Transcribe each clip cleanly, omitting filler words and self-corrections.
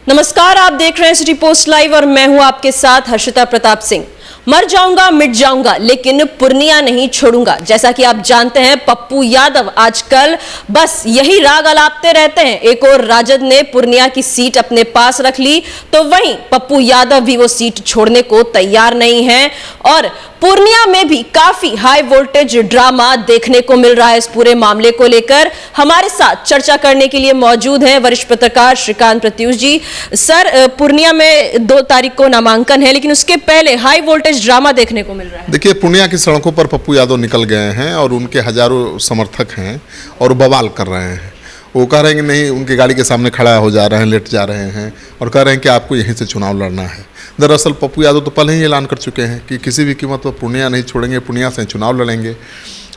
नमस्कार, आप देख रहे हैं सिटी पोस्ट लाइव और मैं हूं आपके साथ हर्षिता प्रताप सिंह। मर जाऊंगा मिट जाऊंगा लेकिन पूर्णिया नहीं छोड़ूंगा। जैसा कि आप जानते हैं, पप्पू यादव आजकल बस यही राग अलापते रहते हैं। एक और राजद ने पूर्णिया की सीट अपने पास रख ली तो वहीं पप्पू यादव भी वो सीट छोड़ने को तैयार नहीं है और पूर्णिया में भी काफी हाई वोल्टेज ड्रामा देखने को मिल रहा है। इस पूरे मामले को लेकर हमारे साथ चर्चा करने के लिए मौजूद हैं वरिष्ठ पत्रकार श्रीकांत प्रत्युष जी। सर, पूर्णिया में 2 तारीख को नामांकन है, लेकिन उसके पहले हाई वोल्टेज ड्रामा देखने को मिल रहा है। देखिए, पूर्णिया की सड़कों पर पप्पू यादव निकल गए हैं और उनके हजारों समर्थक हैं और बवाल कर रहे हैं। वो कह रहे हैं कि नहीं, उनकी गाड़ी के सामने खड़ा हो जा रहे हैं, लेट जा रहे हैं और कह रहे हैं कि आपको यहीं से चुनाव लड़ना है। दरअसल पप्पू यादव तो पहले ही ऐलान कर चुके हैं कि किसी भी कीमत पर पूर्णिया नहीं छोड़ेंगे, पूर्णिया से चुनाव लड़ेंगे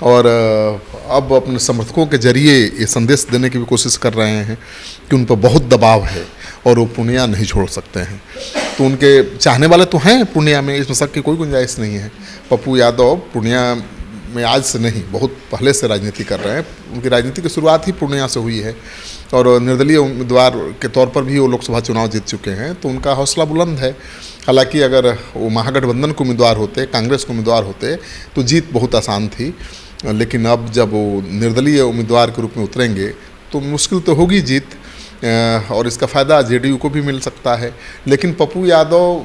और अब अपने समर्थकों के जरिए ये संदेश देने की भी कोशिश कर रहे हैं कि उन पर बहुत दबाव है और वो पूर्णिया नहीं छोड़ सकते हैं। तो उनके चाहने वाले तो हैं पूर्णिया में, इसमें शक की कोई गुंजाइश नहीं है। पप्पू यादव पूर्णिया में आज से नहीं, बहुत पहले से राजनीति कर रहे हैं। उनकी राजनीति की शुरुआत ही पूर्णिया से हुई है और निर्दलीय उम्मीदवार के तौर पर भी वो लोकसभा चुनाव जीत चुके हैं, तो उनका हौसला बुलंद है। हालांकि अगर वो महागठबंधन के उम्मीदवार होते, कांग्रेस के उम्मीदवार होते तो जीत बहुत आसान थी, लेकिन अब जब वो निर्दलीय उम्मीदवार के रूप में उतरेंगे तो मुश्किल तो होगी जीत और इसका फ़ायदा जेडीयू को भी मिल सकता है। लेकिन पप्पू यादव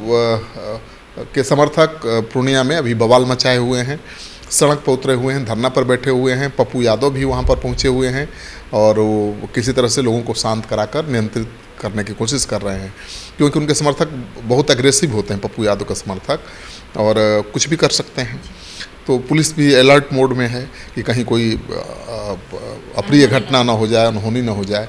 के समर्थक पूर्णिया में अभी बवाल मचाए हुए हैं, सड़क पर उतरे हुए हैं, धरना पर बैठे हुए हैं। पप्पू यादव भी वहाँ पर पहुँचे हुए हैं और वो किसी तरह से लोगों को शांत कराकर नियंत्रित करने की कोशिश कर रहे हैं, क्योंकि उनके समर्थक बहुत एग्रेसिव होते हैं, पप्पू यादव के समर्थक, और कुछ भी कर सकते हैं। तो पुलिस भी अलर्ट मोड में है कि कहीं कोई अप्रिय घटना ना हो जाए, अनहोनी ना हो जाए,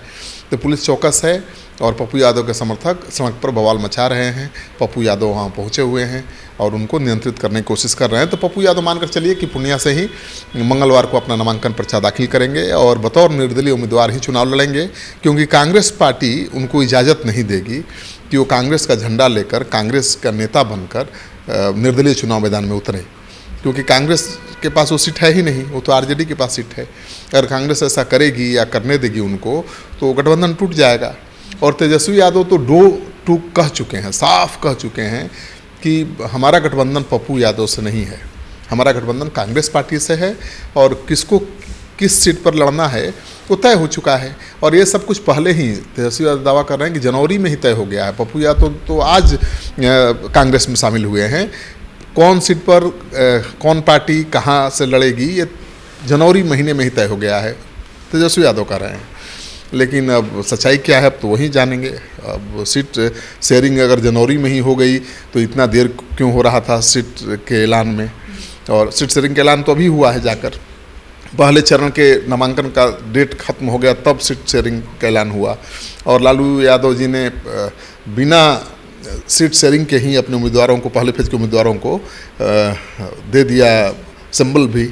तो पुलिस चौकस है और पप्पू यादव के समर्थक सड़क पर बवाल मचा रहे हैं। पप्पू यादव वहाँ पहुँचे हुए हैं और उनको नियंत्रित करने की कोशिश कर रहे हैं। तो पप्पू यादव मानकर चलिए कि पूर्णिया से ही मंगलवार को अपना नामांकन पर्चा दाखिल करेंगे और बतौर निर्दलीय उम्मीदवार ही चुनाव लड़ेंगे, क्योंकि कांग्रेस पार्टी उनको इजाज़त नहीं देगी कि वो कांग्रेस का झंडा लेकर, कांग्रेस का नेता बनकर निर्दलीय चुनाव मैदान में उतरे, क्योंकि कांग्रेस के पास वो सीट है ही नहीं, वो तो आरजेडी के पास सीट है। अगर कांग्रेस ऐसा करेगी या करने देगी उनको तो गठबंधन टूट जाएगा। और तेजस्वी यादव तो डो टूक कह चुके हैं, साफ कह चुके हैं कि हमारा गठबंधन पप्पू यादव से नहीं है, हमारा गठबंधन कांग्रेस पार्टी से है और किसको किस सीट पर लड़ना है वो तय हो चुका है। और ये सब कुछ पहले ही तेजस्वी यादव दावा कर रहे हैं कि जनवरी में ही तय हो गया है। पप्पू यादव तो आज कांग्रेस में शामिल हुए हैं। कौन सीट पर कौन पार्टी कहाँ से लड़ेगी ये जनवरी महीने में ही तय हो गया है, तेजस्वी यादव कह रहे हैं। लेकिन अब सच्चाई क्या है अब तो वही जानेंगे। अब सीट शेयरिंग अगर जनवरी में ही हो गई तो इतना देर क्यों हो रहा था सीट के ऐलान में, और सीट शेयरिंग का ऐलान तो अभी हुआ है, जाकर पहले चरण के नामांकन का डेट खत्म हो गया तब सीट शेयरिंग का ऐलान हुआ। और लालू यादव जी ने बिना सीट शेयरिंग के ही अपने उम्मीदवारों को, पहले फेज के उम्मीदवारों को दे दिया सिंबल भी,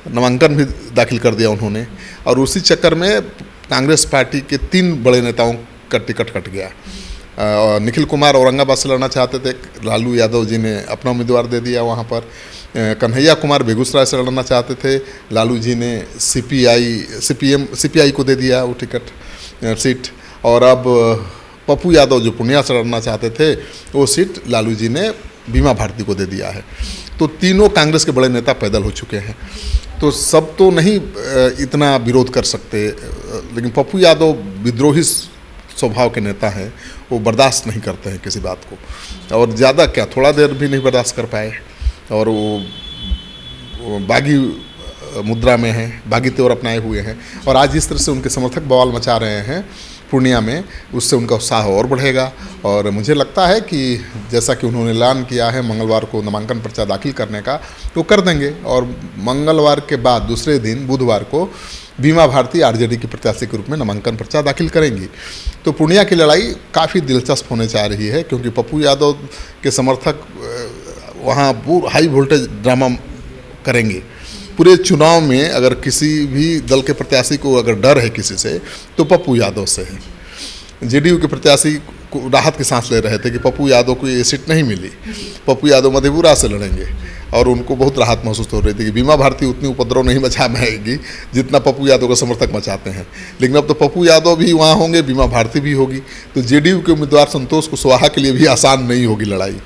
नामांकन भी दाखिल कर दिया उन्होंने। और उसी चक्कर में कांग्रेस पार्टी के 3 बड़े नेताओं का टिकट कट गया। निखिल कुमार औरंगाबाद से लड़ना चाहते थे, लालू यादव जी ने अपना उम्मीदवार दे दिया वहाँ पर। कन्हैया कुमार बेगूसराय से लड़ना चाहते थे, लालू जी ने सीपीआई को दे दिया वो टिकट सीट। और अब पप्पू यादव जो पूर्णिया से लड़ना चाहते थे वो सीट लालू जी ने बीमा भारती को दे दिया है। तो तीनों कांग्रेस के बड़े नेता पैदल हो चुके हैं, तो सब तो नहीं इतना विरोध कर सकते, लेकिन पप्पू यादव विद्रोही स्वभाव के नेता हैं, वो बर्दाश्त नहीं करते हैं किसी बात को, और ज़्यादा क्या थोड़ा देर भी नहीं बर्दाश्त कर पाए और वो बागी मुद्रा में हैं, बागी तेवर अपनाए हुए हैं। और आज जिस तरह से उनके समर्थक बवाल मचा रहे हैं पूर्णिया में, उससे उनका उत्साह और बढ़ेगा। और मुझे लगता है कि जैसा कि उन्होंने ऐलान किया है मंगलवार को नामांकन पर्चा दाखिल करने का, तो कर देंगे। और मंगलवार के बाद दूसरे दिन बुधवार को बीमा भारती आरजेडी की प्रत्याशी के रूप में नामांकन पर्चा दाखिल करेंगी। तो पूर्णिया की लड़ाई काफ़ी दिलचस्प होने जा रही है, क्योंकि पप्पू यादव के समर्थक वहाँ हाई वोल्टेज ड्रामा करेंगे पूरे चुनाव में अगर किसी भी दल के प्रत्याशी को अगर डर है किसी से तो पप्पू यादव से है। जेडीयू के प्रत्याशी को राहत की सांस ले रहे थे कि पप्पू यादव को ये सीट नहीं मिली, पप्पू यादव मधेपुरा से लड़ेंगे, और उनको बहुत राहत महसूस हो रही थी कि बीमा भारती उतनी उपद्रव नहीं मचा पाएगी जितना पप्पू यादव का समर्थक मचाते हैं। लेकिन अब तो पप्पू यादव भी वहाँ होंगे, बीमा भारती भी होगी, तो जेडीयू के उम्मीदवार संतोष कुशवाहा के लिए भी आसान नहीं होगी लड़ाई।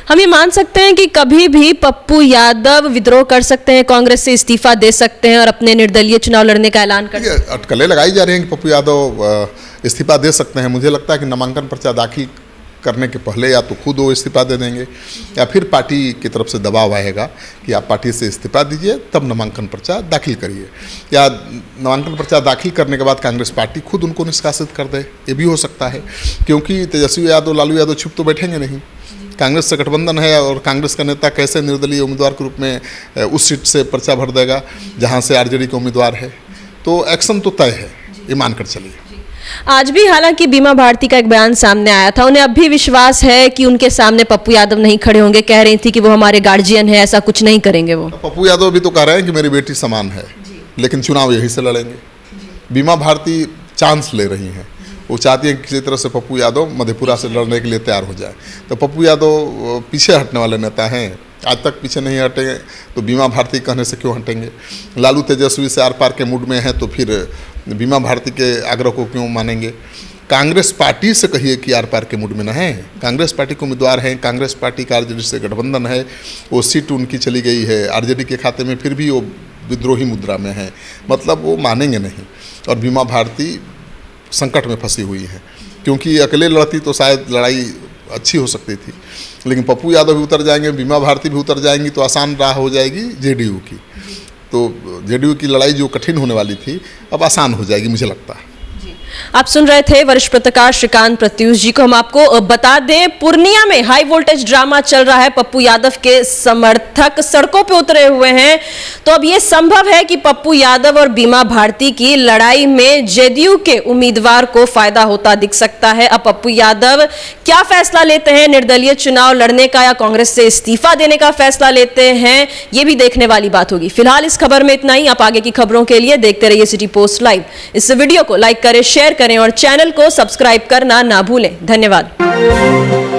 हम ये मान सकते हैं कि कभी भी पप्पू यादव विद्रोह कर सकते हैं, कांग्रेस से इस्तीफा दे सकते हैं और अपने निर्दलीय चुनाव लड़ने का ऐलान कर सकते हैं। अटकलें लगाई जा रही हैं कि पप्पू यादव इस्तीफा दे सकते हैं। मुझे लगता है कि नामांकन पर्चा दाखिल करने के पहले या तो खुद वो इस्तीफा दे देंगे या फिर पार्टी की तरफ से दबाव आएगा कि आप पार्टी से इस्तीफा दीजिए तब नामांकन पर्चा दाखिल करिए, या नामांकन पर्चा दाखिल करने के बाद कांग्रेस पार्टी खुद उनको निष्कासित कर दे, ये भी हो सकता है। क्योंकि तेजस्वी यादव लालू यादव चुप तो बैठेंगे नहीं, कांग्रेस से गठबंधन है और कांग्रेस का नेता कैसे निर्दलीय उम्मीदवार के रूप में उस सीट से पर्चा भर देगा जहां से आरजेडी के उम्मीदवार है। तो एक्शन तो तय है, ये मानकर चलिए। आज भी हालांकि बीमा भारती का एक बयान सामने आया था, उन्हें अब भी विश्वास है कि उनके सामने पप्पू यादव नहीं खड़े होंगे। कह रही थी कि वो हमारे गार्जियन है, ऐसा कुछ नहीं करेंगे वो। पप्पू यादव भी तो कह रहे हैं कि मेरी बेटी समान है, लेकिन चुनाव यहीं से लड़ेंगे। बीमा भारती चांस ले रही हैं, वो चाहती है कि किसी तरह से पप्पू यादव मधेपुरा से लड़ने के लिए तैयार हो जाए। तो पप्पू यादव पीछे हटने वाले नेता हैं, आज तक पीछे नहीं हटेंगे, तो बीमा भारती कहने से क्यों हटेंगे। लालू तेजस्वी से आर पार के मूड में है तो फिर बीमा भारती के आग्रह को क्यों मानेंगे। कांग्रेस पार्टी से कहिए कि आर पार के मूड में न है, कांग्रेस पार्टी के उम्मीदवार हैं, कांग्रेस पार्टी का आरजेडी से गठबंधन है, वो सीट उनकी चली गई है आरजेडी के खाते में, फिर भी वो विद्रोही मुद्रा में है, मतलब वो मानेंगे नहीं। और बीमा भारती संकट में फंसी हुई है, क्योंकि अकेले लड़ती तो शायद लड़ाई अच्छी हो सकती थी, लेकिन पप्पू यादव भी उतर जाएंगे, बीमा भारती भी उतर जाएंगी, तो आसान राह हो जाएगी जेडीयू की। तो जेडीयू की लड़ाई जो कठिन होने वाली थी अब आसान हो जाएगी, मुझे लगता है। आप सुन रहे थे वरिष्ठ पत्रकार श्रीकांत प्रत्यूष जी को। हम आपको बता दें, पूर्णिया में हाई वोल्टेज ड्रामा चल रहा है, पप्पू यादव के समर्थक सड़कों पे उतरे हुए हैं। तो अब यह संभव है कि पप्पू यादव और बीमा भारती की लड़ाई में जेडीयू के उम्मीदवार को फायदा होता दिख सकता है। अब पप्पू यादव क्या फैसला लेते हैं, निर्दलीय चुनाव लड़ने का या कांग्रेस से इस्तीफा देने का फैसला लेते हैं, यह भी देखने वाली बात होगी। फिलहाल इस खबर में इतना ही। आप आगे की खबरों के लिए देखते रहिए सिटी पोस्ट लाइव। इस वीडियो को लाइक करें, शेयर करें और चैनल को सब्सक्राइब करना ना भूलें। धन्यवाद।